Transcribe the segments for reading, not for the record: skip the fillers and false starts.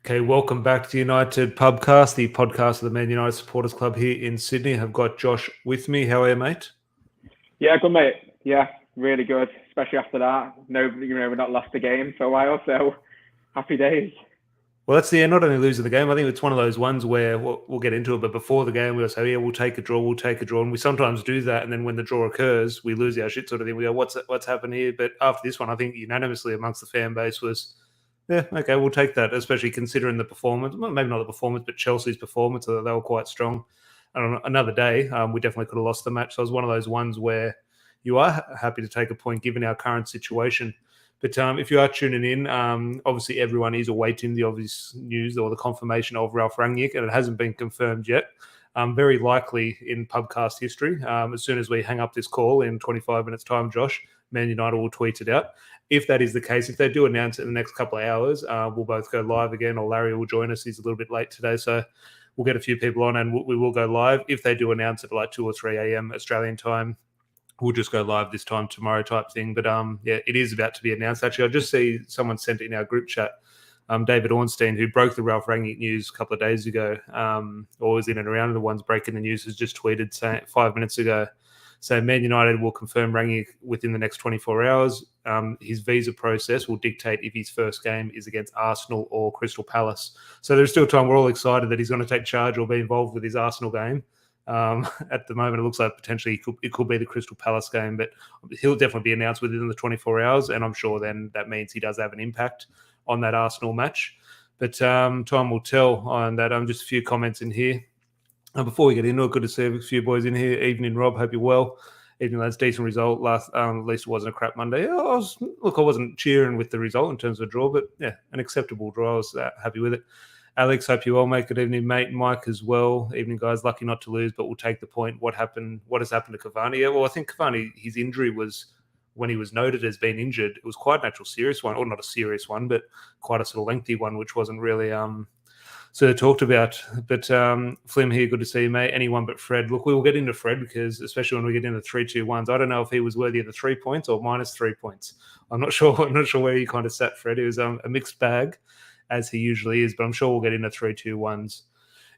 Okay, welcome back to United Pubcast, the podcast of the Man United Supporters Club here in Sydney. I've got Josh with me. How are you, mate? Yeah, good mate. Yeah, really good, especially after that. No, we've not lost a game for a while, so happy days. Well, that's the end. Not only losing the game, I think it's one of those ones where we'll get into it, but before the game, we'll say, yeah, we'll take a draw, and we sometimes do that, and then when the draw occurs, we lose our shit sort of thing. We go, what's happened here? But after this one, I think unanimously amongst the fan base was, yeah, okay, we'll take that, especially considering the performance. Well, maybe not the performance, but Chelsea's performance. They were quite strong. And on another day, we definitely could have lost the match. So it was one of those ones where you are happy to take a point given our current situation. But if you are tuning in, obviously everyone is awaiting the obvious news or the confirmation of Ralph Rangnick, and it hasn't been confirmed yet. Very likely in pubcast history. As soon as we hang up this call in 25 minutes' time, Josh, Man United will tweet it out. If that is the case, if they do announce it in the next couple of hours, we'll both go live again, or Larry will join us. He's a little bit late today, so we'll get a few people on and we will go live. If they do announce it at like 2 or 3 a.m. Australian time, we'll just go live this time tomorrow type thing. But yeah, it is about to be announced. Actually, I just see someone sent it in our group chat. David Ornstein, who broke the Ralph Rangnick news a couple of days ago, or was in and around the ones breaking the news, has just tweeted 5 minutes ago, saying Man United will confirm Rangnick within the next 24 hours. His visa process will dictate if his first game is against Arsenal or Crystal Palace. So there's still time. We're all excited that he's going to take charge or be involved with his Arsenal game. At the moment, it looks like potentially it could be the Crystal Palace game, but he'll definitely be announced within the 24 hours, and I'm sure then that means he does have an impact on that Arsenal match. But time will tell on that. Just a few comments in here. Before we get into it, good to see a few boys in here. Evening, Rob. Hope you're well. Evening, lads. Decent result. At least it wasn't a crap Monday. I wasn't cheering with the result in terms of a draw, but yeah, an acceptable draw. I was happy with it. Alex, hope you well, mate. Good evening, mate. Mike as well. Evening, guys. Lucky not to lose, but we'll take the point. What has happened to Cavani? Yeah, well, I think Cavani, his injury was when he was noted as being injured. It was quite an actual serious one, or not a serious one, but quite a sort of lengthy one, which wasn't really sort of talked about. But Flim here, good to see you, mate. Anyone but Fred. Look, we will get into Fred because especially when we get into 3-2-1s, I don't know if he was worthy of the 3 points or minus 3 points. I'm not sure where you kind of sat, Fred. It was a mixed bag, as he usually is, but I'm sure we'll get into 3-2-1s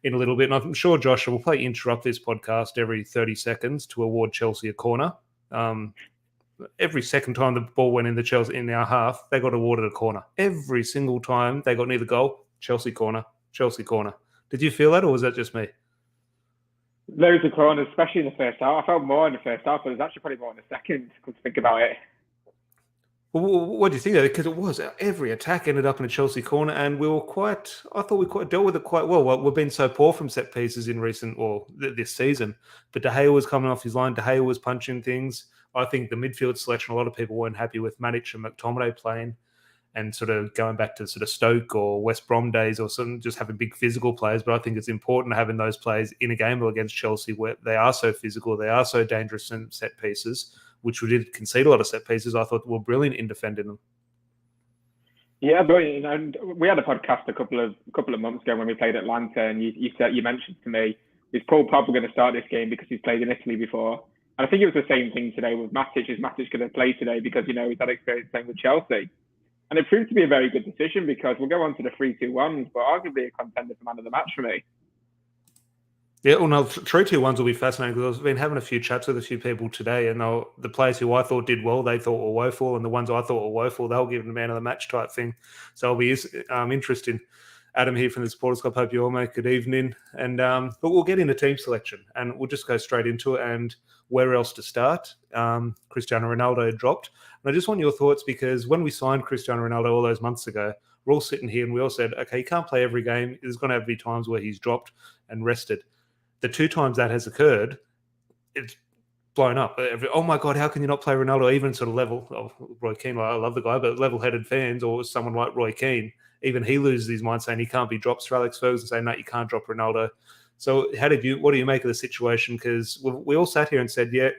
in a little bit. And I'm sure Josh will probably interrupt this podcast every 30 seconds to award Chelsea a corner. Every second time the ball went in in our half, they got awarded a corner. Every single time they got near the goal, Chelsea corner. Did you feel that, or was that just me? Loads of corners, especially in the first half. I felt more in the first half, but it was actually probably more in the second. Could think about it. Well, what do you think of it? Because it was every attack ended up in a Chelsea corner, and I thought we quite dealt with it quite well. We've been so poor from set pieces in this season, but De Gea was coming off his line. De Gea was punching things. I think the midfield selection, a lot of people weren't happy with Matic and McTominay playing, and sort of going back to sort of Stoke or West Brom days, or some just having big physical players. But I think it's important having those players in a game against Chelsea where they are so physical, they are so dangerous in set pieces, which we did concede a lot of set pieces. I thought were brilliant in defending them. Yeah, brilliant. And we had a podcast a couple of months ago when we played Atlanta, and you mentioned to me, is Paul Pogba going to start this game because he's played in Italy before? And I think it was the same thing today with Matic. Is Matic going to play today because he's had experience playing with Chelsea? And it proved to be a very good decision because we'll go on to the 3-2-1s, but arguably a contender for man of the match for me. Yeah, well, no, 3-2-1s will be fascinating because I've been having a few chats with a few people today, and the players who I thought did well, they thought were woeful, and the ones I thought were woeful, they'll give them the man of the match type thing. So it'll be interesting. Adam here from the Supporters Club. Hope you all make good evening. And but we'll get into team selection, and we'll just go straight into it. And where else to start? Cristiano Ronaldo dropped. And I just want your thoughts because when we signed Cristiano Ronaldo all those months ago, we're all sitting here and we all said, okay, he can't play every game. There's going to be times where he's dropped and rested. The 2 times that has occurred, it's blown up. Oh my God, how can you not play Ronaldo? Even sort of level, Roy Keane, I love the guy, but level-headed fans or someone like Roy Keane, even he loses his mind saying he can't be dropped. Sir Alex Ferguson saying, no, you can't drop Ronaldo. So what do you make of the situation? Because we all sat here and said, yeah,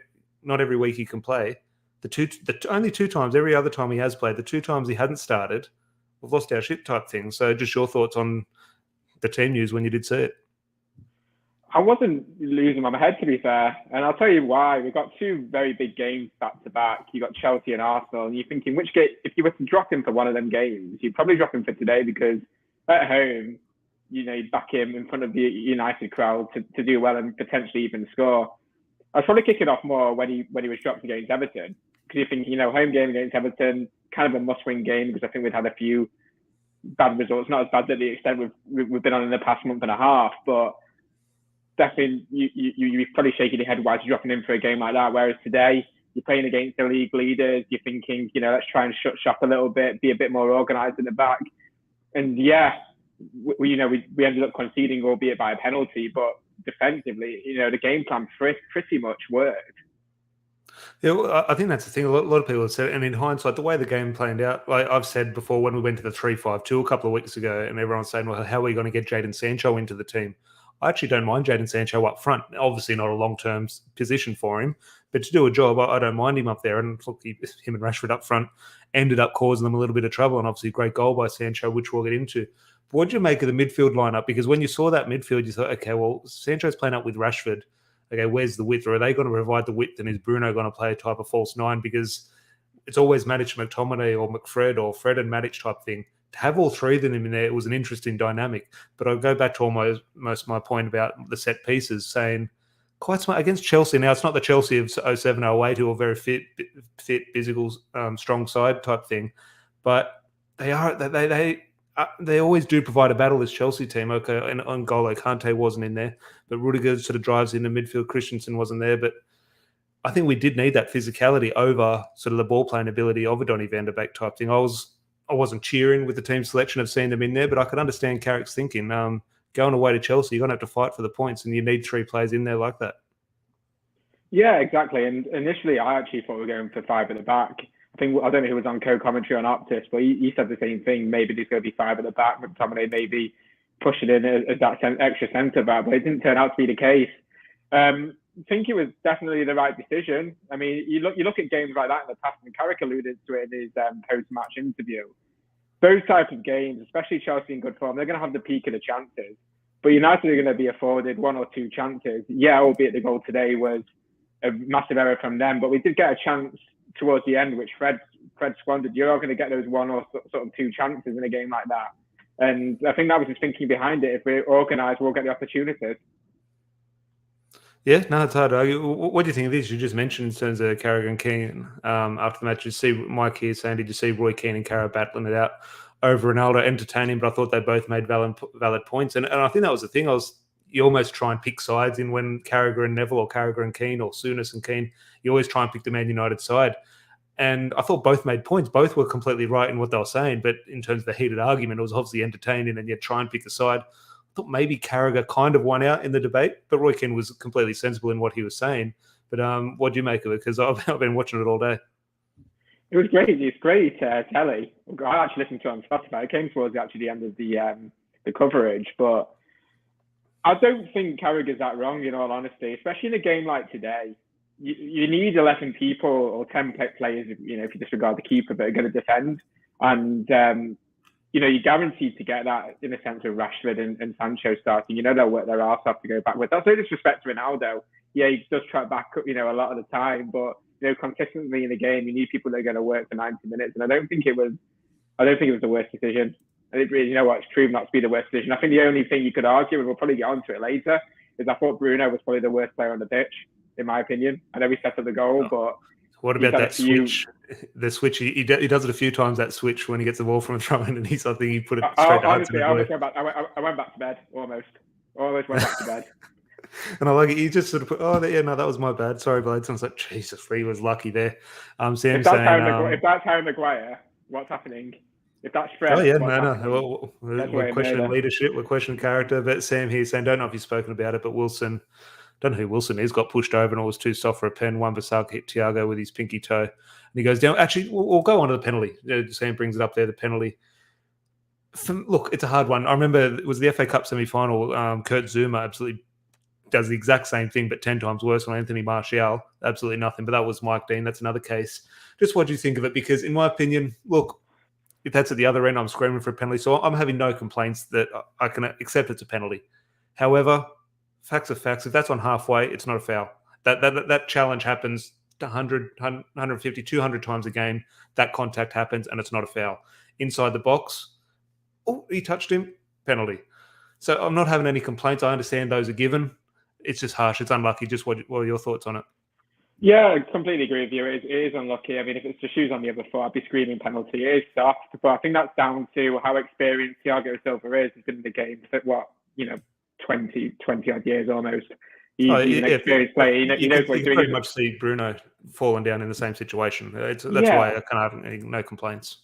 not every week he can play. The only 2 times, every other time he has played, the 2 times he hadn't started, we've lost our shit type thing. So just your thoughts on the team news when you did see it. I wasn't losing my head, to be fair. And I'll tell you why. We've got 2 very big games back to back. You've got Chelsea and Arsenal. And you're thinking, which game, if you were to drop him for one of them games, you'd probably drop him for today because at home, you back him in front of the United crowd to do well and potentially even score. I was probably kicking off more when he was dropped against Everton, because you think, home game against Everton, kind of a must-win game, because I think we'd had a few bad results, not as bad to the extent we've been on in the past month and a half, but definitely you're probably shaking your head while you're dropping in for a game like that. Whereas today, you're playing against the league leaders, you're thinking, let's try and shut shop a little bit, be a bit more organised in the back. And yeah, we ended up conceding, albeit by a penalty, but defensively, the game plan pretty much worked. Yeah, well, I think that's the thing. A lot of people have said, and in hindsight, the way the game played out, like I've said before, when we went to the 3-5-2 a couple of weeks ago, and everyone's saying, well, how are we going to get Jadon Sancho into the team? I actually don't mind Jadon Sancho up front. Obviously not a long-term position for him, but to do a job, I don't mind him up there. And look, him and Rashford up front ended up causing them a little bit of trouble, and obviously a great goal by Sancho, which we'll get into. But what did you make of the midfield lineup? Because when you saw that midfield, you thought, okay, well, Sancho's playing up with Rashford. Okay, where's the width? Or are they going to provide the width, and is Bruno going to play a type of false nine? Because it's always Matic, McTominay, or McFred, or Fred and Matic type thing. To have all three of them in there, it was an interesting dynamic. But I'll go back to almost my point about the set pieces, saying quite smart against Chelsea. Now, it's not the Chelsea of 07, 08 who are very fit, physical, strong side type thing, but they always do provide a battle, this Chelsea team. Okay, and on N'Golo Kante wasn't in there, but Rudiger sort of drives into midfield. Christensen wasn't there, but I think we did need that physicality over sort of the ball playing ability of a Donny van der Beek type thing. I wasn't cheering with the team selection of seeing them in there, but I could understand Carrick's thinking. Going away to Chelsea, you're going to have to fight for the points, and you need three players in there like that. Yeah, exactly. And initially, I actually thought we were going for five at the back. I don't know who was on co-commentary on Optus, but he said the same thing. Maybe there's going to be five at the back, but McTominay maybe pushing in as that extra centre back, but it didn't turn out to be the case. I think it was definitely the right decision. I mean, you look at games like that in the past, and Carrick alluded to it in his post-match interview. Those types of games, especially Chelsea in good form, they're going to have the peak of the chances. But United are going to be afforded one or two chances. Yeah, albeit the goal today was a massive error from them, but we did get a chance towards the end, which Fred squandered. You're not going to get those one or sort of two chances in a game like that. And I think that was his thinking behind it. If we're organised, we'll get the opportunities. Yeah, no, it's hard to argue. What do you think of this? You just mentioned in terms of Carragher and Keane after the match. You see Mike here saying, did you see Roy Keane and Carragher battling it out over Ronaldo? Entertaining, but I thought they both made valid points. And I think that was the thing. You almost try and pick sides in when Carragher and Neville, or Carragher and Keane, or Souness and Keane, you always try and pick the Man United side. And I thought both made points. Both were completely right in what they were saying. But in terms of the heated argument, it was obviously entertaining, and you try and pick a side. I thought maybe Carragher kind of won out in the debate, but Roy Keane was completely sensible in what he was saying. But what do you make of it? Because I've been watching it all day. It was great. It's great telly. I actually listened to it on Spotify. It came towards the end of the coverage, but I don't think Carragher's that wrong, in all honesty, especially in a game like today. You need 11 people or 10 players, if you disregard the keeper, that are going to defend. And, you're guaranteed to get that in a sense with Rashford and Sancho starting. They'll work their arse off to go backwards. That's no disrespect to Ronaldo. Yeah, he does track back, a lot of the time, but, consistently in the game, you need people that are going to work for 90 minutes. And I don't think it was the worst decision. And it's proven not to be the worst decision. I think the only thing you could argue, and we'll probably get onto it later, is I thought Bruno was probably the worst player on the pitch, in my opinion. I know he set up the goal, but what about that switch? The switch, he does it a few times, that switch, when he gets the ball from a throw in, and I think he put it straight to Hudson. I went back to bed, almost went back to bed. And I like it. He just sort of put, that was my bad. Sorry, Blades. I was like, Jesus, he was lucky there. Sam saying, if that's Harry Maguire, what's happening? If that's Fred, we're questioning leadership, we're questioning character. But Sam here saying, don't know if you've spoken about it, but Wilson, don't know who Wilson is, got pushed over and it was too soft for a pen. Wan-Bissaka hit Thiago with his pinky toe, and he goes down. Actually, we'll go on to the penalty. Sam brings it up there, the penalty. Look, it's a hard one. I remember it was the FA Cup semi-final. Kurt Zouma absolutely does the exact same thing, but 10 times worse on Anthony Martial. Absolutely nothing. But that was Mike Dean. That's another case. Just what do you think of it? Because in my opinion, look, if that's at the other end, I'm screaming for a penalty. So I'm having no complaints that I can accept it's a penalty. However, facts are facts. If that's on halfway, it's not a foul. That challenge happens 100, 150, 200 times a game. That contact happens and it's not a foul. Inside the box, oh, he touched him, penalty. So I'm not having any complaints. I understand those are given. It's just harsh. It's unlucky. Just what are your thoughts on it? Yeah, I completely agree with you. It is unlucky. I mean, if it's the shoes on the other foot, I'd be screaming penalty. It is soft, but I think that's down to how experienced Thiago Silva is. He's been in the game for 20 odd years almost. He's an experienced player. He knows what he's doing. You pretty much see Bruno falling down in the same situation. That's why I kind of have no complaints.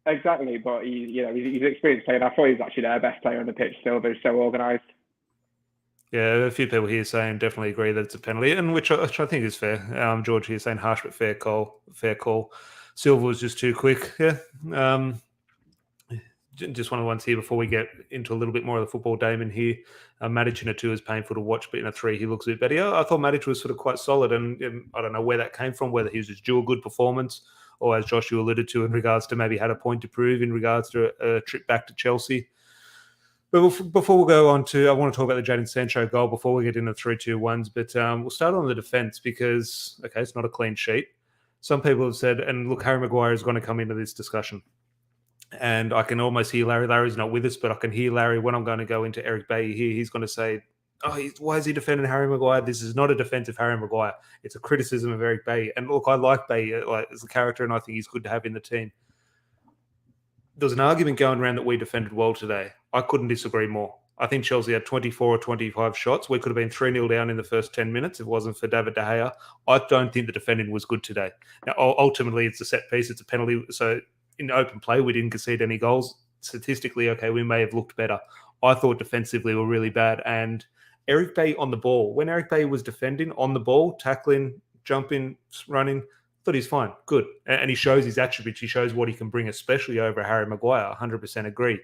Exactly, but he's an experienced player. And I thought he was actually their best player on the pitch. Silva is so organised. Yeah, a few people here saying definitely agree that it's a penalty, and which I think is fair. George here saying harsh but fair call. Silva was just too quick. Yeah. Just one of the ones here before we get into a little bit more of the football, Damon here. Matic in a 2 is painful to watch, but in a 3 he looks a bit better. Yeah, I thought Matic was sort of quite solid, and I don't know where that came from, whether he was just due a good performance, or as Joshua alluded to, in regards to maybe had a point to prove in regards to a trip back to Chelsea. But before we go on to, I want to talk about the Jadon Sancho goal before we get into 3-2-1s. But we'll start on the defence because, okay, it's not a clean sheet. Some people have said, and look, Harry Maguire is going to come into this discussion. And I can almost hear Larry. Larry's not with us, but I can hear Larry when I'm going to go into Eric Bailly here. He's going to say, why is he defending Harry Maguire? This is not a defense of Harry Maguire. It's a criticism of Eric Bailly. And look, I like Bailly as a character, and I think he's good to have in the team. There was an argument going around that we defended well today. I couldn't disagree more. I think Chelsea had 24 or 25 shots. We could have been 3-0 down in the first 10 minutes if it wasn't for David De Gea. I don't think the defending was good today. Now, ultimately, it's a set piece. It's a penalty. So in open play, we didn't concede any goals. Statistically, okay, we may have looked better. I thought defensively we were really bad. And Eric Bailly on the ball, when Eric Bailly was defending on the ball, tackling, jumping, running, thought he's fine, good. And he shows his attributes. He shows what he can bring, especially over Harry Maguire. 100% agree.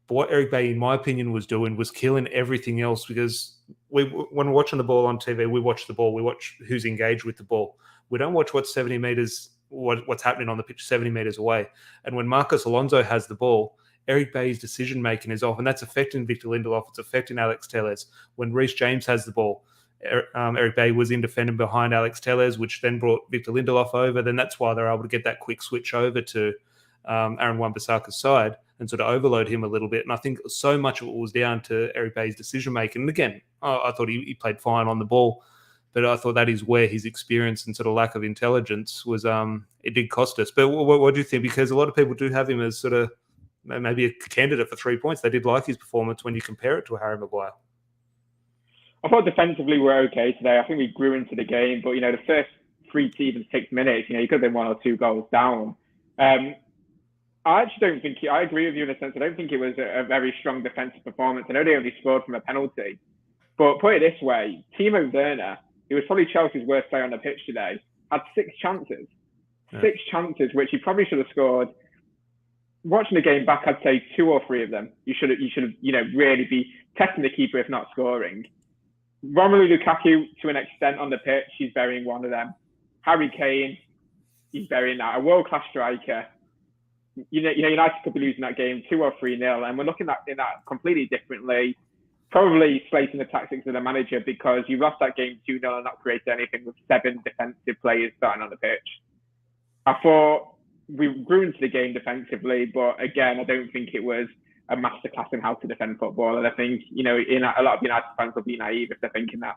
But what Eric Bailly, in my opinion, was doing was killing everything else, because when we're watching the ball on TV, we watch the ball. We watch who's engaged with the ball. We don't watch what's 70 metres, what's happening on the pitch 70 metres away. And when Marcos Alonso has the ball, Eric Bailly's decision-making is off, and that's affecting Victor Lindelof. It's affecting Alex Telles. When Reece James has the ball, Eric Bailly was in defending behind Alex Telles, which then brought Victor Lindelof over. Then that's why they're able to get that quick switch over to Aaron Wan-Bissaka's side and sort of overload him a little bit. And I think so much of it was down to Eric Bailly's decision-making. And again, I thought he played fine on the ball, but I thought that is where his experience and sort of lack of intelligence was, it did cost us. But what do you think? Because a lot of people do have him as sort of maybe a candidate for 3 points. They did like his performance when you compare it to Harry Maguire. I thought defensively we're okay today. I think we grew into the game, but the first 3 to even 6 minutes, you could have been 1 or 2 goals down. I actually don't think I agree with you in a sense. I don't think it was a very strong defensive performance. I know they only scored from a penalty, but put it this way: Timo Werner, who was probably Chelsea's worst player on the pitch today, had 6 chances, 6 chances, which he probably should have scored. Watching the game back, I'd say 2 or 3 of them. You should have, really be testing the keeper if not scoring. Romelu Lukaku, to an extent on the pitch, he's burying one of them. Harry Kane, he's burying that. A world-class striker. United could be losing that game 2 or 3-0, and we're looking at that completely differently. Probably slating the tactics of the manager, because you lost that game 2-0 and not created anything with 7 defensive players starting on the pitch. I thought we grew into the game defensively, but again, I don't think it was a masterclass in how to defend football. And I think, a lot of United fans will be naive if they're thinking that.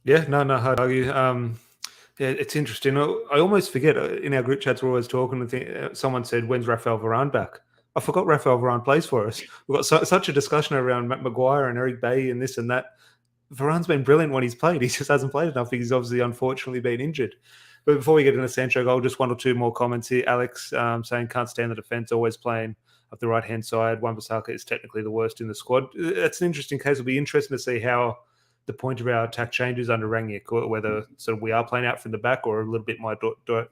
Yeah, no, I'd argue. Yeah, it's interesting. I almost forget, in our group chats we're always talking, I think someone said, when's Rafael Varane back? I forgot Rafael Varane plays for us. We've got such a discussion around Matt Maguire and Eric Bailly and this and that. Varane's been brilliant when he's played. He just hasn't played enough. He's obviously, unfortunately, been injured. But before we get into Sancho goal, just 1 or 2 more comments here. Alex saying, can't stand the defence, always playing up the right-hand side. Wan-Bissaka is technically the worst in the squad. That's an interesting case. It'll be interesting to see how the point of our attack changes under Rangnick, or whether sort of we are playing out from the back or a little bit more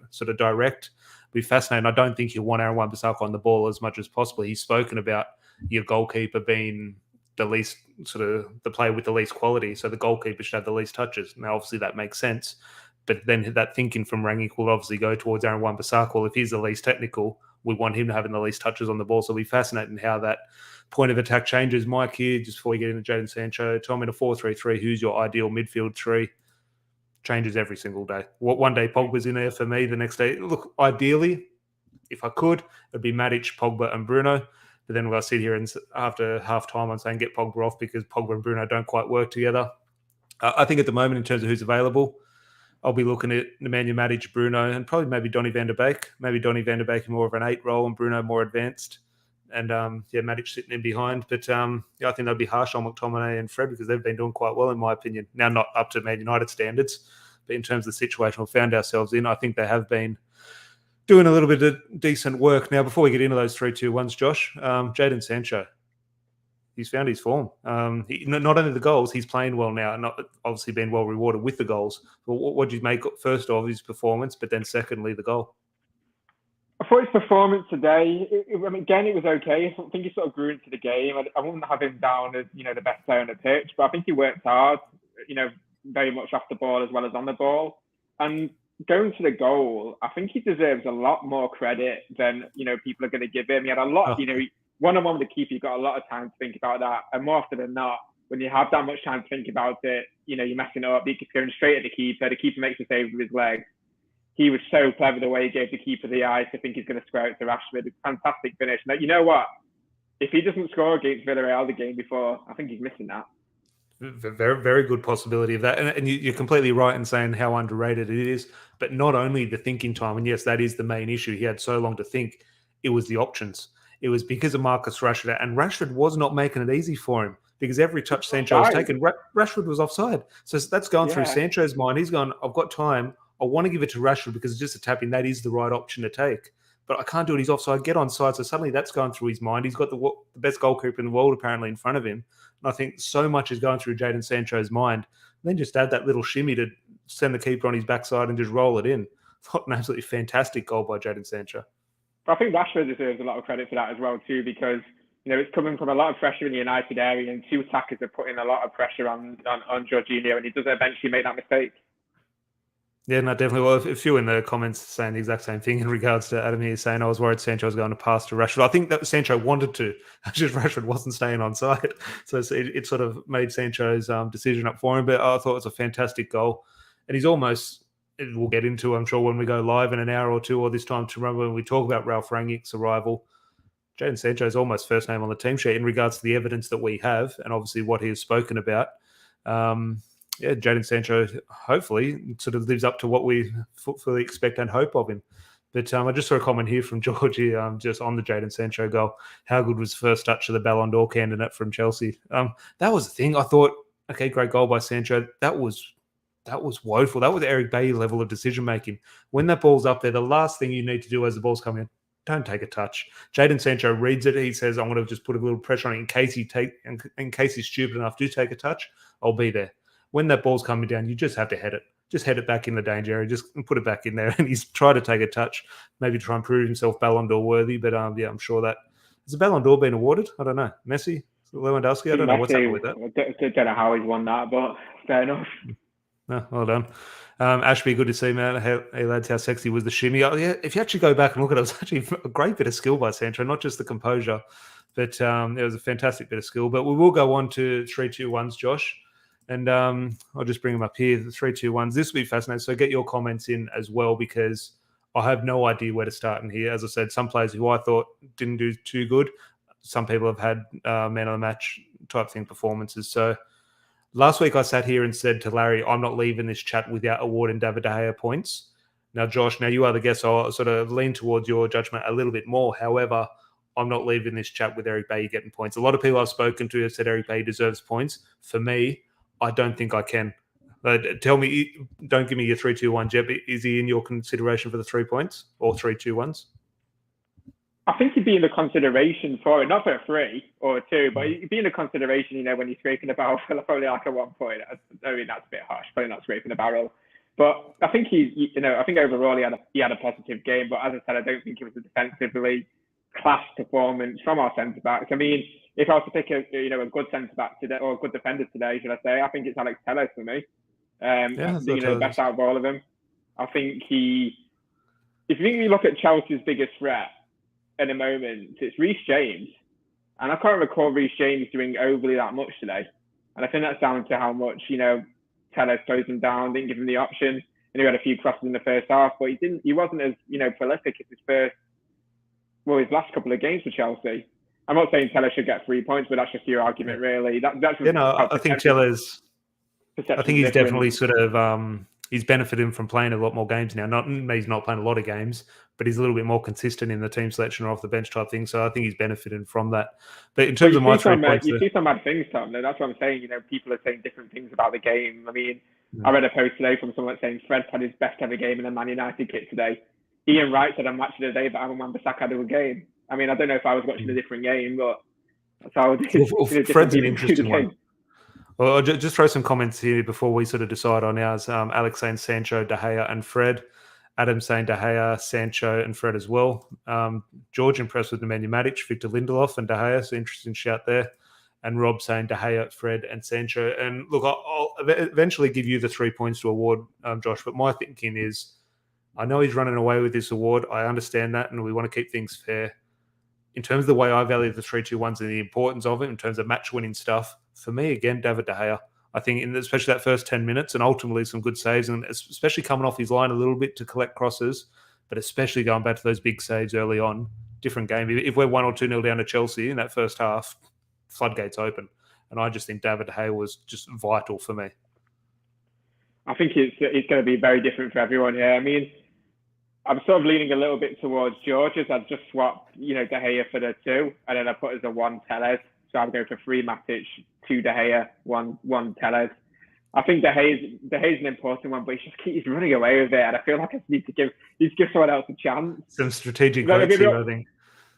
sort of direct. It'll be fascinating. I don't think he'll want Aaron Wan-Bissaka on the ball as much as possible. He's spoken about your goalkeeper being the least, sort of the player with the least quality, so the goalkeeper should have the least touches. Now, obviously, that makes sense. But then that thinking from Rangnick will obviously go towards Aaron Wan-Bissaka. Well, if he's the least technical, we want him to have the least touches on the ball. So it'll be fascinating how that point of attack changes. Mike here, just before we get into Jadon Sancho, tell me in a 4-3-3, who's your ideal midfield 3? Changes every single day. One day Pogba's in there for me, the next day. Look, ideally, if I could, it'd be Matic, Pogba, and Bruno. But then we'll sit here and after half time, I'm saying get Pogba off because Pogba and Bruno don't quite work together. I think at the moment, in terms of who's available, I'll be looking at Nemanja Matic, Bruno, and probably maybe Donny van der Beek. Maybe Donny van der Beek in more of an 8 role and Bruno more advanced. And Matic sitting in behind. But I think that'd be harsh on McTominay and Fred because they've been doing quite well, in my opinion. Now, not up to Man United standards, but in terms of the situation we found ourselves in, I think they have been doing a little bit of decent work. Now, before we get into those 3-2-1s, Josh, Jadon Sancho, he's found his form. Not only the goals, he's playing well now, and obviously been well rewarded with the goals. But what do you make first of his performance, but then secondly the goal? I thought his performance today, again, it was okay. I think he sort of grew into the game. I wouldn't have him down as the best player on the pitch, but I think he worked hard. Very much off the ball as well as on the ball. And going to the goal, I think he deserves a lot more credit than people are going to give him. He had a lot. One-on-one with the keeper, you've got a lot of time to think about that. And more often than not, when you have that much time to think about it, you're messing up. You're going straight at the keeper. The keeper makes a save with his legs. He was so clever the way he gave the keeper the eyes to think he's going to square it to Rashford. It's a fantastic finish. Now, you know what? If he doesn't score against Villarreal the game before, I think he's missing that. Very, very good possibility of that. And you're completely right in saying how underrated it is. But not only the thinking time, and yes, that is the main issue. He had so long to think. It was the options. It was because of Marcus Rashford, and Rashford was not making it easy for him because every touch Sancho was taken, Rashford was offside. So that's going through Sancho's mind. He's gone, I've got time. I want to give it to Rashford because it's just a tap-in. That is the right option to take. But I can't do it. He's offside. Get onside. So suddenly that's going through his mind. He's got the best goalkeeper in the world apparently in front of him. And I think so much is going through Jadon Sancho's mind. And then just add that little shimmy to send the keeper on his backside and just roll it in. What an absolutely fantastic goal by Jadon Sancho. I think Rashford deserves a lot of credit for that as well too, because it's coming from a lot of pressure in the United area, and two attackers are putting a lot of pressure on Jorginho, and he does eventually make that mistake. Yeah, no, definitely. Well, a few in the comments saying the exact same thing in regards to Adam here saying I was worried Sancho was going to pass to Rashford. I think that Sancho wanted to, just Rashford wasn't staying on side. So it sort of made Sancho's decision up for him. But I thought it was a fantastic goal. And he's almost, we'll get into, I'm sure, when we go live in an hour or two or this time tomorrow when we talk about Ralph Rangnick's arrival. Jadon Sancho is almost first name on the team sheet in regards to the evidence that we have and obviously what he has spoken about. Jadon Sancho hopefully sort of lives up to what we fully expect and hope of him. But I just saw a comment here from Georgie just on the Jadon Sancho goal. How good was the first touch of the Ballon d'Or candidate from Chelsea? That was the thing. I thought, okay, great goal by Sancho. That was woeful. That was Eric Bailly level of decision making. When that ball's up there, the last thing you need to do as the ball's coming in, don't take a touch. Jadon Sancho reads it. He says, "I'm going to just put a little pressure on it in case he's stupid enough to take a touch. I'll be there." When that ball's coming down, you just have to head it. Just head it back in the danger area. Just put it back in there. And he's tried to take a touch, maybe try and prove himself Ballon d'Or worthy. But I'm sure that has the Ballon d'Or been awarded? I don't know. Messi, Lewandowski. I don't know what's happened with that. I don't know how he's won that, but fair enough. No, well done. Ashby, good to see, man. Hey, lads, how sexy was the shimmy? Oh, yeah, if you actually go back and look at it, it was actually a great bit of skill by Sancho, not just the composure, but it was a fantastic bit of skill. But we will go on to 3-2-1s, Josh. And I'll just bring them up here, the 3-2-1s. This will be fascinating. So get your comments in as well, because I have no idea where to start in here. As I said, some players who I thought didn't do too good. Some people have had man of the match type thing performances. So last week I sat here and said to Larry, I'm not leaving this chat without awarding David De Gea points. Now, Josh, now you are the guest, so I'll sort of lean towards your judgment a little bit more. However, I'm not leaving this chat with Eric Bailly getting points. A lot of people I've spoken to have said Eric Bailly deserves points. For me, I don't think I can. Tell me, don't give me your 3-2-1, Jeb. Is he in your consideration for the 3 points or 3-2-1s? I think he'd be in the consideration for it, not for a 3 or a 2, but he'd be in the consideration, when he's scraping the barrel for probably like a 1 point. I mean, that's a bit harsh, probably not scraping the barrel. But I think I think overall he had a positive game. But as I said, I don't think it was a defensively class performance from our centre backs. I mean, if I was to pick a good centre back today or a good defender today, should I say? I think it's Alex Telles for me. The best out of all of them. I think if you look at Chelsea's biggest threat at the moment, it's Reece James, and I can't recall Reece James doing overly that much today. And I think that's down to how much Telles closed him down, didn't give him the option, and he had a few crosses in the first half, but he wasn't as prolific as his first his last couple of games for Chelsea. I'm not saying Tellez should get 3 points, but that's just your argument, really. That's how I think Tellez. I think he's different. definitely sort of he's benefiting from playing a lot more games now. Not he's not playing a lot of games, but he's a little bit more consistent in the team selection or off the bench type thing. So I think he's benefiting from that. But in terms of my 3 points, you see some bad things, Tom. That's what I'm saying. People are saying different things about the game. I mean, I read a post today from someone saying Fred had his best ever game in a Man United kit today. Ian Wright said I'm watching today, but Aaron Wan-Bissaka had a good game. I mean, I don't know if I was watching a different game, but that's how Fred's an interesting one. Well, I'll just throw some comments here before we sort of decide on ours. Alex saying Sancho, De Gea, and Fred. Adam saying De Gea, Sancho, and Fred as well. George impressed with Nemanja Matic, Victor Lindelof, and De Gea. So interesting shout there. And Rob saying De Gea, Fred, and Sancho. And look, I'll eventually give you the 3 points to award, Josh. But my thinking is, I know he's running away with this award. I understand that, and we want to keep things fair. In terms of the way I value the 3-2-1s and the importance of it, in terms of match-winning stuff, for me, again, David De Gea. I think, especially that first 10 minutes, and ultimately some good saves, and especially coming off his line a little bit to collect crosses, but especially going back to those big saves early on. Different game. If we're 1 or 2-0 down to Chelsea in that first half, floodgates open. And I just think David De Gea was just vital for me. I think it's going to be very different for everyone here. I mean, I'm sort of leaning a little bit towards George as I've just swapped, De Gea for the 2, and then I put as a 1 Tellez. So I'm going for 3 Matic, 2 De Gea, 1 Tellez. I think De Gea's an important one, but he's running away with it, and I feel like I need to give someone else a chance. Some strategic votes here, I think.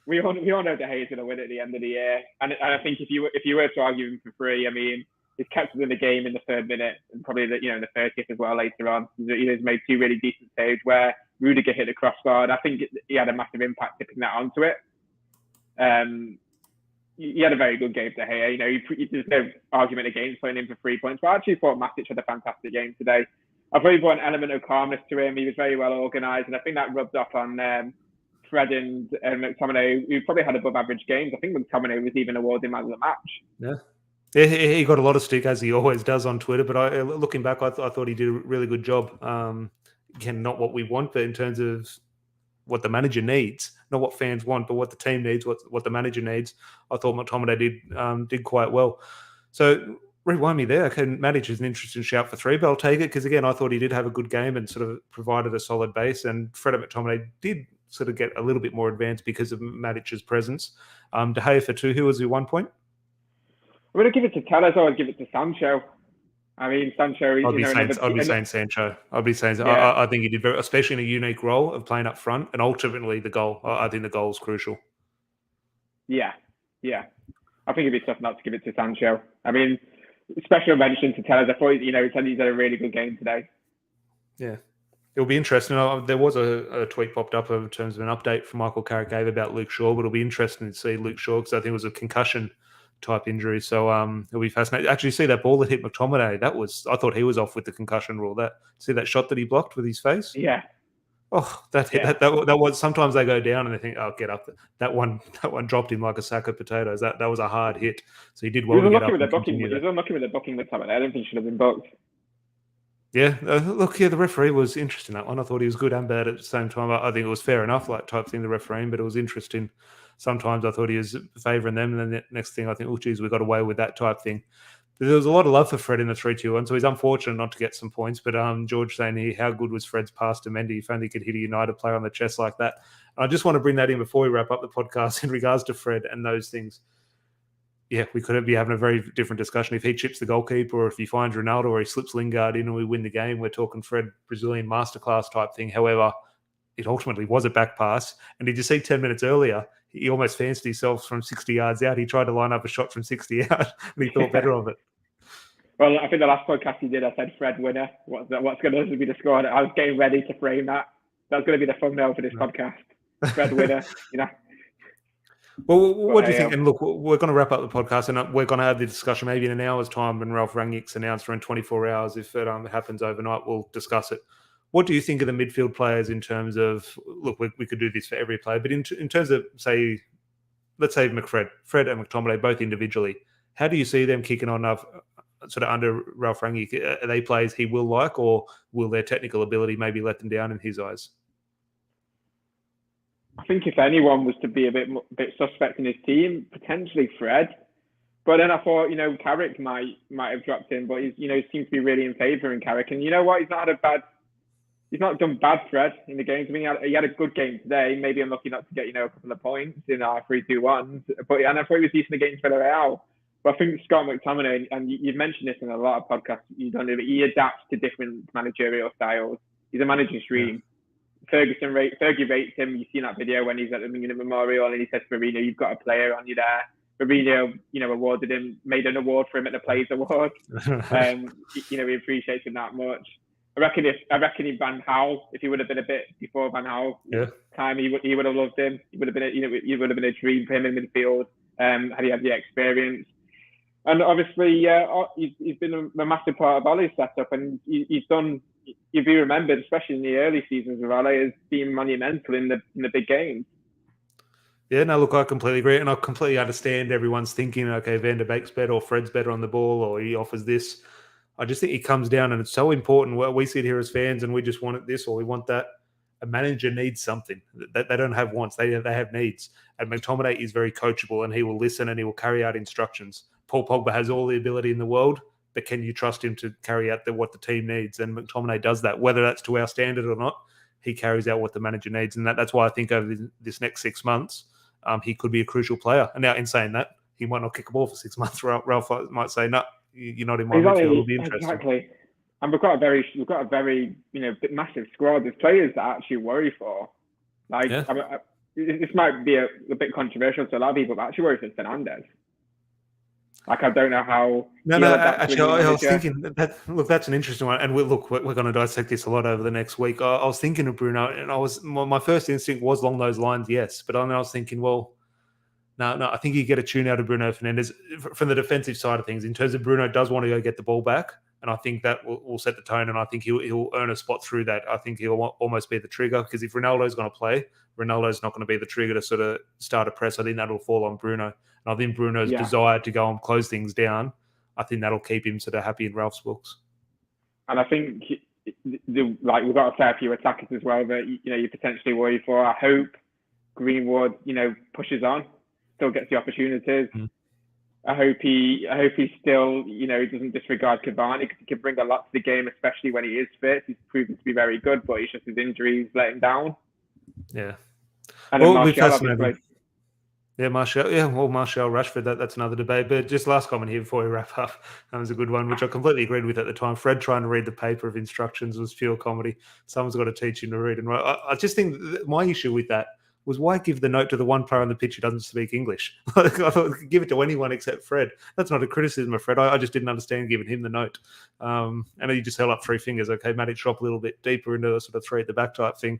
We all know De Gea's going to win at the end of the year, and I think if you were to argue him for 3, I mean, he's kept us in the game in the 3rd minute and probably in the 30th as well later on. He's made 2 really decent saves where Rudiger hit the crossbar, and I think he had a massive impact tipping that onto it. He had a very good game, De Gea. There's no argument against putting him for 3 points, but I actually thought Matic had a fantastic game today. I thought he brought an element of calmness to him. He was very well organised, and I think that rubbed off on Fred and McTominay, who probably had above average games. I think McTominay was even awarded man of the match. Yeah, he got a lot of stick, as he always does on Twitter, but looking back, I thought he did a really good job. Again, not what we want, but in terms of what the manager needs, not what fans want, but what the team needs, what the manager needs. I thought McTominay did quite well. So rewind me there. Okay, Matic is an interesting shout for 3, but I'll take it because, again, I thought he did have a good game and sort of provided a solid base, and Fred and McTominay did sort of get a little bit more advanced because of Matic's presence. De Gea for 2, who was your 1 point? I'm going to give it to Tellez, or I'd give it to Sancho. I mean, Sancho. I'd be saying Sancho. I'd be saying. Yeah. I think he did very, especially in a unique role of playing up front, and ultimately the goal. I think the goal is crucial. Yeah. I think it'd be tough not to give it to Sancho. I mean, special mention to Tellez. I thought he had a really good game today. Yeah, it'll be interesting. There was a tweet popped up in terms of an update from Michael Carrick gave about Luke Shaw, but it'll be interesting to see Luke Shaw because I think it was a concussion type injury, so it'll be fascinating. Actually, see that ball that hit McTominay? I thought he was off with the concussion rule. See that shot that he blocked with his face? Yeah. Oh, that was. Sometimes they go down and they think, "Oh, get up." That one dropped him like a sack of potatoes. That was a hard hit. So he did well to get up. He was unlucky with the booking McTominay. I don't think he should have been booked. Yeah, the referee was interesting that one. I thought he was good and bad at the same time. I think it was fair enough, like type thing, the refereeing, but it was interesting. Sometimes I thought he was favouring them, and then the next thing I think, oh, geez, we got away with that type thing. But there was a lot of love for Fred in the 3-2-1, so he's unfortunate not to get some points. But George saying here, how good was Fred's pass to Mendy if only he could hit a United player on the chest like that? And I just want to bring that in before we wrap up the podcast in regards to Fred and those things. Yeah, we could be having a very different discussion. If he chips the goalkeeper or if he finds Ronaldo or he slips Lingard in and we win the game, we're talking Fred Brazilian masterclass type thing. However, it ultimately was a back pass. And did you see 10 minutes earlier, he almost fancied himself from 60 yards out. He tried to line up a shot from 60 out and he thought better of it. Well, I think the last podcast he did, I said Fred winner. What's going to be the score? I was getting ready to frame that. That's going to be the thumbnail for this podcast. Fred winner, Well, what do you think? And look, we're going to wrap up the podcast and we're going to have the discussion maybe in an hour's time when Ralph Rangnick's announced, or in 24 hours. If it happens overnight, we'll discuss it. What do you think of the midfield players in terms of, look, we could do this for every player, but in terms of, say, let's say Fred and McTominay, both individually, how do you see them kicking on sort of under Ralph Rangnick? Are they players he will like, or will their technical ability maybe let them down in his eyes? I think if anyone was to be a bit suspect in his team, potentially Fred. But then I thought, Carrick might have dropped in, but he's, seems to be really in favour in Carrick. And you know what? He's not done bad, Fred, in the games. I mean, he had a good game today. Maybe unlucky not to get, a couple of points in our 3-2-1s. And I thought he was decent against Villarreal. But I think Scott McTominay, and you've mentioned this in a lot of podcasts you've done, but he adapts to different managerial styles. He's a managing stream. Yeah. Fergie rates him. You've seen that video when he's at the Memorial and he says to Mourinho, "You've got a player on you there." Mourinho, awarded him, made an award for him at the Players Award. He appreciates him that much. I reckon in Van Gaal, if he would have been a bit before Van Gaal time, he would have loved him. He would have been a dream for him in midfield. Had he had the experience. And obviously, he's been a massive part of Ole's setup, and he's done. If you remembered, especially in the early seasons of Ole, has been monumental in the big games. Yeah, no, look, I completely agree, and I completely understand everyone's thinking, okay, Van der Beek's better, or Fred's better on the ball, or he offers this. I just think he comes down, and it's so important. Well, we sit here as fans, and we just want this, or we want that. A manager needs something. They don't have wants; they have needs. And McTominay is very coachable, and he will listen and he will carry out instructions. Paul Pogba has all the ability in the world, but can you trust him to carry out what the team needs? And McTominay does that, whether that's to our standard or not. He carries out what the manager needs, and that's why I think over this next 6 months, he could be a crucial player. And now, in saying that, he might not kick a ball for 6 months. Ralph might say, "No, you're not in my midfield. It'll be interesting." Exactly. And we've got a very massive squad. There's players that I actually worry for. This might be a bit controversial to a lot of people, but I actually worry for Fernandes. I don't know how. Actually, I was thinking that. Look, that's an interesting one, and we're going to dissect this a lot over the next week. I was thinking of Bruno, and my first instinct was along those lines, yes. But then I was thinking, well, no, I think you get a tune out of Bruno Fernandes from the defensive side of things. In terms of Bruno does want to go get the ball back, and I think that will set the tone, and I think he'll earn a spot through that. I think he'll almost be the trigger, because if Ronaldo's going to play, Ronaldo's not going to be the trigger to sort of start a press. I think that'll fall on Bruno. And I think Bruno's desire to go and close things down, I think that'll keep him sort of happy in Ralph's books. And I think we've got a fair few attackers as well that you potentially worry for. I hope Greenwood pushes on, still gets the opportunities. I hope he still doesn't disregard Cavani, because he can bring a lot to the game, especially when he is fit. He's proven to be very good, but it's just his injuries let him down. Yeah. And then Martial, obviously. Yeah, Martial. Yeah, well, Martial, Rashford, that's another debate. But just last comment here before we wrap up. That was a good one, which I completely agreed with at the time. Fred trying to read the paper of instructions was pure comedy. Someone's got to teach him to read and write. I just think my issue with that was, why give the note to the one player on the pitch who doesn't speak English? I thought, give it to anyone except Fred. That's not a criticism of Fred. I just didn't understand giving him the note. And he just held up 3 fingers. Okay, Matic, drop a little bit deeper into a sort of 3 at the back type thing.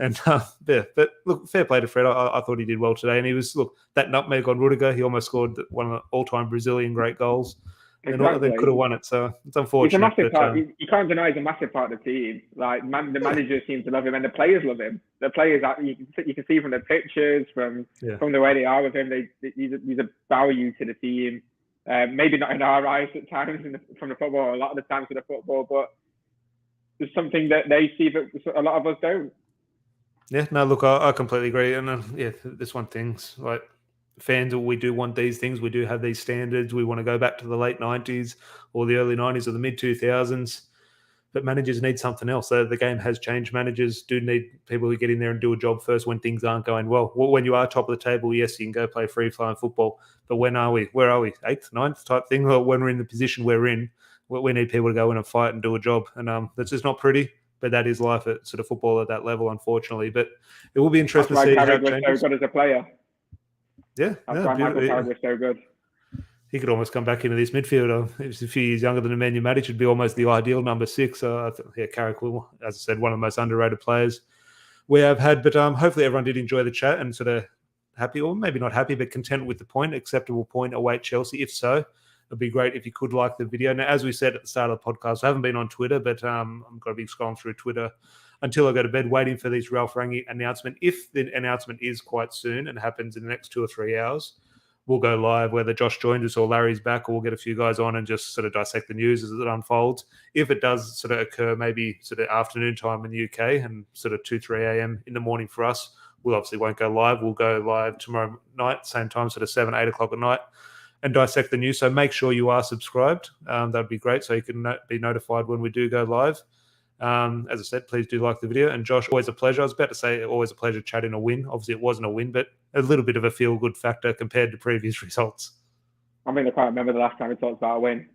And but look, fair play to Fred. I thought he did well today. And he was, that nutmeg on Rudiger, he almost scored one of the all-time Brazilian great goals. Exactly. And they could have won it. So it's unfortunate. It's a massive part. You can't deny he's a massive part of the team. The managers seem to love him, and the players love him. The players, you can see from the pictures, from the way they are with him, he's a value to the team. Maybe not in our eyes at times from the football, a lot of the times with the football, but there's something that they see that a lot of us don't. Yeah, no, look, I completely agree. And this one thing's like, fans, we do want these things. We do have these standards. We want to go back to the late 90s or the early 90s or the mid 2000s. But managers need something else. The game has changed. Managers do need people who get in there and do a job first when things aren't going well. When you are top of the table, yes, you can go play free-flowing football. But when are we? Where are we? 8th, 9th type thing? Or when we're in the position we're in, we need people to go in and fight and do a job. And that's just not pretty. But that is life at sort of football at that level, unfortunately. But it will be interesting to see how it changes. Was so good as a player. Yeah. That's why Michael Carrick was so good. He could almost come back into this midfield. He was a few years younger than Emmanuel Matic. Should be almost the ideal number 6. So Carrick will, as I said, one of the most underrated players we have had. But hopefully everyone did enjoy the chat and sort of happy, or maybe not happy, but content with the point, acceptable point await Chelsea. If so, it'd be great if you could like the video. Now, as we said at the start of the podcast, I haven't been on Twitter, but I'm going to be scrolling through Twitter until I go to bed, waiting for this Ralph Rangnick announcement. If the announcement is quite soon and happens in the next 2 or 3 hours, we'll go live, whether Josh joins us or Larry's back, or we'll get a few guys on and just sort of dissect the news as it unfolds. If it does sort of occur maybe sort of afternoon time in the UK and sort of 2, 3 a.m. in the morning for us, we obviously won't go live. We'll go live tomorrow night, same time, sort of 7, 8 o'clock at night, and dissect the news. So make sure you are subscribed. That'd be great, so you can be notified when we do go live. As I said, please do like the video. And Josh, always a pleasure. I was about to say always a pleasure chatting a win. Obviously, it wasn't a win, but a little bit of a feel-good factor compared to previous results. I mean, I can't remember the last time we talked about a win.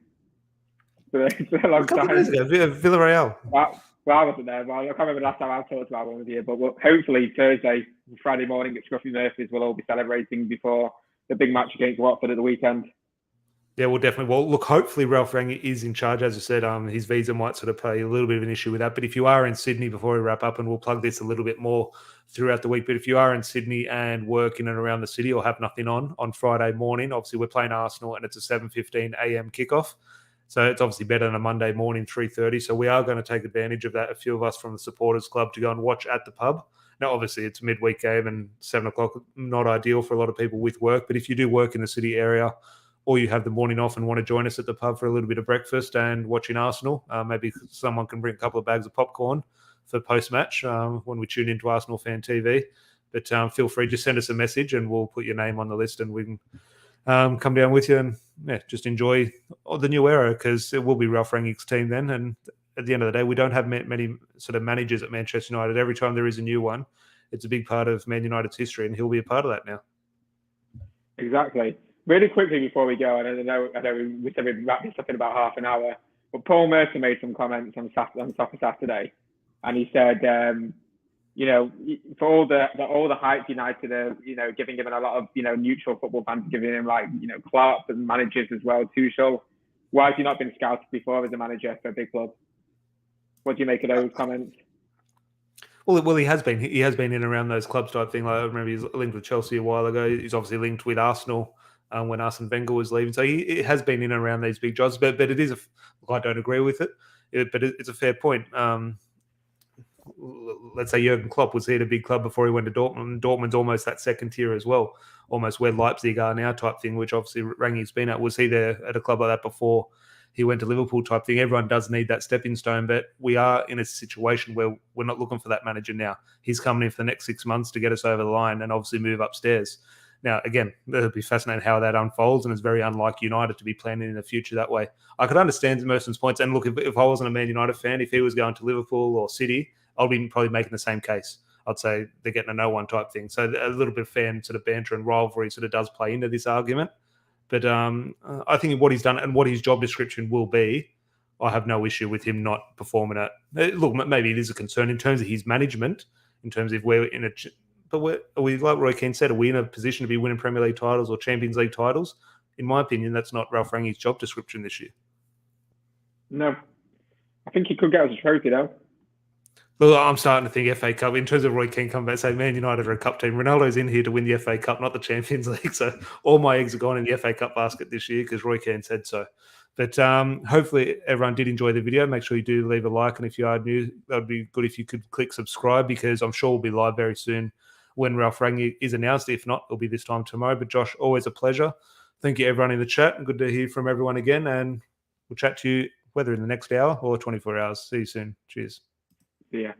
It's a long a couple time. of days ago, Villarreal. Well, I wasn't there, but I can't remember the last time I talked about one with you. But hopefully Thursday, Friday morning at Scruffy Murphy's, we'll all be celebrating before the big match against Watford at the weekend. Yeah, well, definitely. Well, look, hopefully Ralph Rangnick is in charge. As I said, his visa might sort of play a little bit of an issue with that. But if you are in Sydney, before we wrap up, and we'll plug this a little bit more throughout the week, but if you are in Sydney and work in and around the city or have nothing on Friday morning, obviously we're playing Arsenal and it's a 7:15 a.m. kickoff. So it's obviously better than a Monday morning, 3:30. So we are going to take advantage of that, a few of us from the supporters club, to go and watch at the pub. Now, obviously, it's a midweek game and 7 o'clock, not ideal for a lot of people with work. But if you do work in the city area, or you have the morning off and want to join us at the pub for a little bit of breakfast and watching Arsenal, maybe someone can bring a couple of bags of popcorn for post-match when we tune into Arsenal Fan TV. But feel free, just send us a message and we'll put your name on the list and we can come down with you and just enjoy the new era, because it will be Ralph Rangnick's team then. And at the end of the day, we don't have many sort of managers at Manchester United. Every time there is a new one, it's a big part of Man United's history, and he'll be a part of that now. Exactly. Really quickly before we go, and I know we said we'd wrap this up in about half an hour, but Paul Mercer made some comments on Soccer Saturday, and he said, for all the hype United are, giving him, and a lot of neutral football fans giving him Clark and managers as well, Tuchel. Why has he not been scouted before as a manager for a big club? What do you make of those comments? Well, he has been. He has been in and around those clubs type thing. Like, I remember he's linked with Chelsea a while ago. He's obviously linked with Arsenal when Arsene Wenger was leaving. So he has been in and around these big jobs. But it is I don't agree with it. But it's a fair point. Let's say Jurgen Klopp was he at a big club before he went to Dortmund. Dortmund's almost that second tier as well, almost where Leipzig are now type thing, which obviously Rangnick's been at. Was he there at a club like that before he went to Liverpool type thing? Everyone does need that stepping stone, but we are in a situation where we're not looking for that manager now. He's coming in for the next 6 months to get us over the line and obviously move upstairs. Now, again, it'll be fascinating how that unfolds, and it's very unlike United to be planning in the future that way. I could understand Merson's points, and look, if I wasn't a Man United fan, if he was going to Liverpool or City, I'd be probably making the same case. I'd say they're getting a no-one type thing. So a little bit of fan sort of banter and rivalry sort of does play into this argument. But I think what he's done and what his job description will be, I have no issue with him not performing it. Look, maybe it is a concern in terms of his management, in terms of we're in a... But are we, like Roy Keane said, are we in a position to be winning Premier League titles or Champions League titles? In my opinion, that's not Ralph Rangnick's job description this year. No. I think he could get us a trophy, though. Well, I'm starting to think FA Cup. In terms of Roy Keane coming back and saying, Man United are a cup team. Ronaldo's in here to win the FA Cup, not the Champions League. So all my eggs are gone in the FA Cup basket this year because Roy Keane said so. But hopefully everyone did enjoy the video. Make sure you do leave a like. And if you are new, that would be good if you could click subscribe, because I'm sure we'll be live very soon when Ralph Rangnick is announced. If not, it'll be this time tomorrow. But Josh, always a pleasure. Thank you, everyone in the chat. Good to hear from everyone again. And we'll chat to you whether in the next hour or 24 hours. See you soon. Cheers. See ya.